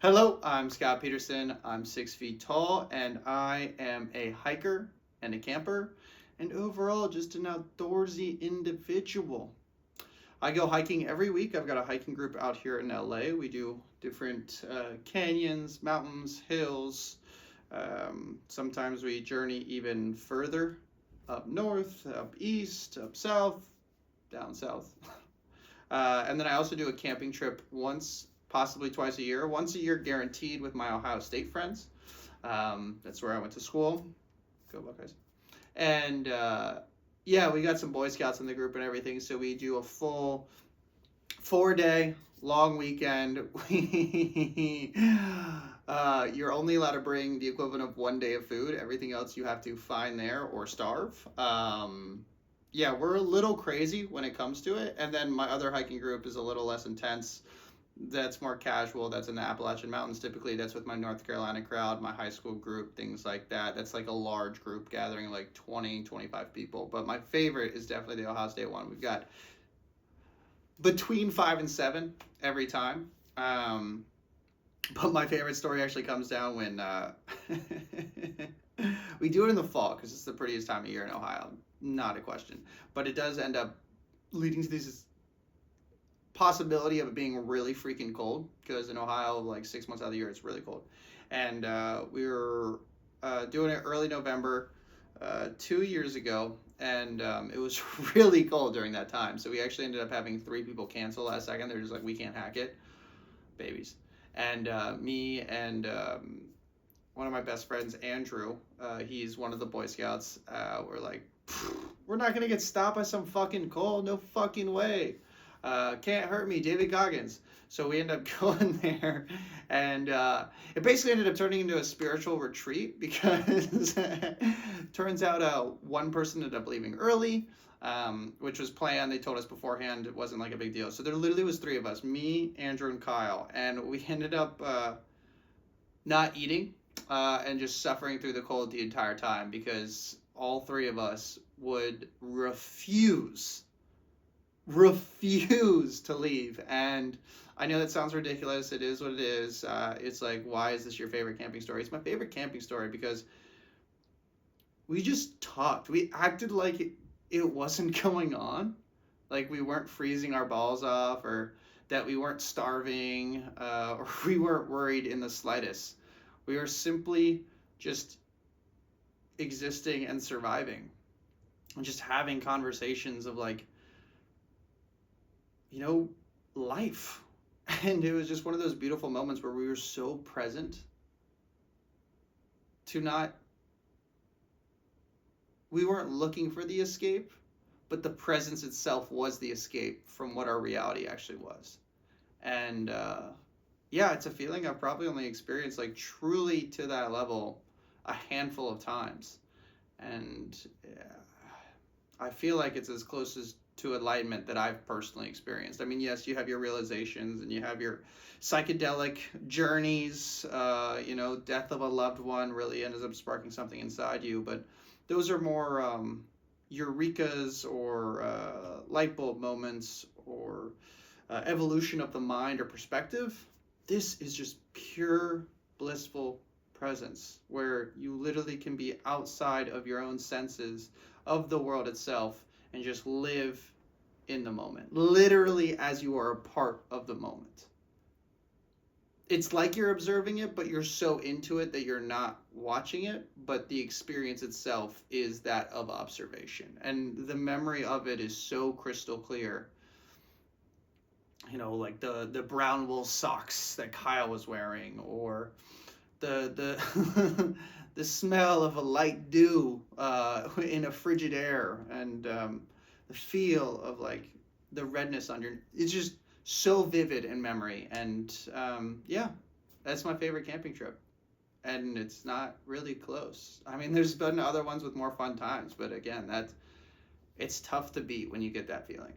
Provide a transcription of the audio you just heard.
Hello, I'm Scott Peterson. I'm 6 feet tall, and I am a hiker and a camper, and overall just an outdoorsy individual. I go hiking every week. I've got a hiking group out here in LA. We do different canyons, mountains, hills. Sometimes we journey even further up north, up east, up south, down south. And then I also do a camping trip once, possibly twice a year. Once a year, guaranteed, with my Ohio State friends. That's where I went to school. Go Buckeyes. And yeah, we got some Boy Scouts in the group and everything, so we do a full 4 day long weekend. You're only allowed to bring the equivalent of 1 day of food. Everything else you have to find there or starve. Yeah, we're a little crazy when it comes to it. And then my other hiking group is a little less intense. That's more casual. That's in the Appalachian Mountains. Typically, that's with my North Carolina crowd, my high school group, things like that. That's like a large group gathering, like 20, 25 people. But my favorite is definitely the Ohio State one. We've got between 5 and 7 every time. But my favorite story actually comes down when we do it in the fall because it's the prettiest time of year in Ohio. Not a question. But it does end up leading to this possibility of it being really freaking cold because in Ohio, like 6 months out of the year, it's really cold. And we were doing it early November 2 years ago, and it was really cold during that time. So we actually ended up having 3 people cancel last second. They're just like, we can't hack it. Babies. And me and one of my best friends, Andrew, he's one of the Boy Scouts, we're like, we're not going to get stopped by some fucking cold. No fucking way. Can't hurt me, David Goggins. So we end up going there, and it basically ended up turning into a spiritual retreat because turns out one person ended up leaving early, which was planned. They told us beforehand. It wasn't like a big deal. So there literally was 3 of us, me, Andrew, and Kyle, and we ended up not eating and just suffering through the cold the entire time because all 3 of us would refuse to leave. And I know that sounds ridiculous. It is what it is. It's like, why is this your favorite camping story? It's my favorite camping story because we just talked. We acted like it wasn't going on. Like we weren't freezing our balls off, or that we weren't starving, or we weren't worried in the slightest. We were simply just existing and surviving and just having conversations of like, life. And it was just one of those beautiful moments where we were so present to not, we weren't looking for the escape, but the presence itself was the escape from what our reality actually was. And yeah, it's a feeling I've probably only experienced like truly to that level a handful of times. And I feel like it's as close as to enlightenment that I've personally experienced. I mean, yes, you have your realizations and you have your psychedelic journeys, death of a loved one really ends up sparking something inside you, but those are more eurekas or light bulb moments or evolution of the mind or perspective. This is just pure blissful presence where you literally can be outside of your own senses of the world itself and just live in the moment, literally as you are a part of the moment. It's like you're observing it, but you're so into it that you're not watching it, but the experience itself is that of observation. And the memory of it is so crystal clear. Like the brown wool socks that Kyle was wearing, or the the smell of a light dew in a frigid air, and the feel of like the redness on your, it's just so vivid in memory. And yeah, that's my favorite camping trip. And it's not really close. I mean, there's been other ones with more fun times, but again, it's tough to beat when you get that feeling.